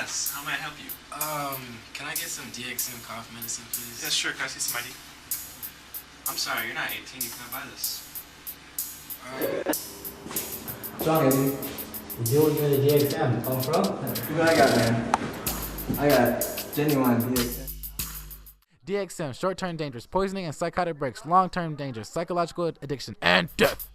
Yes, how may I help you? Can I get some DXM cough medicine, please? Yes, sure. Can I see some ID? I'm sorry, you're not 18. You can't buy this. What's wrong, Eddie? You deal with the DXM. Come from? What I got, man? I got genuine DXM. DXM, short-term dangerous, poisoning and psychotic breaks, long-term dangerous, psychological addiction, and death.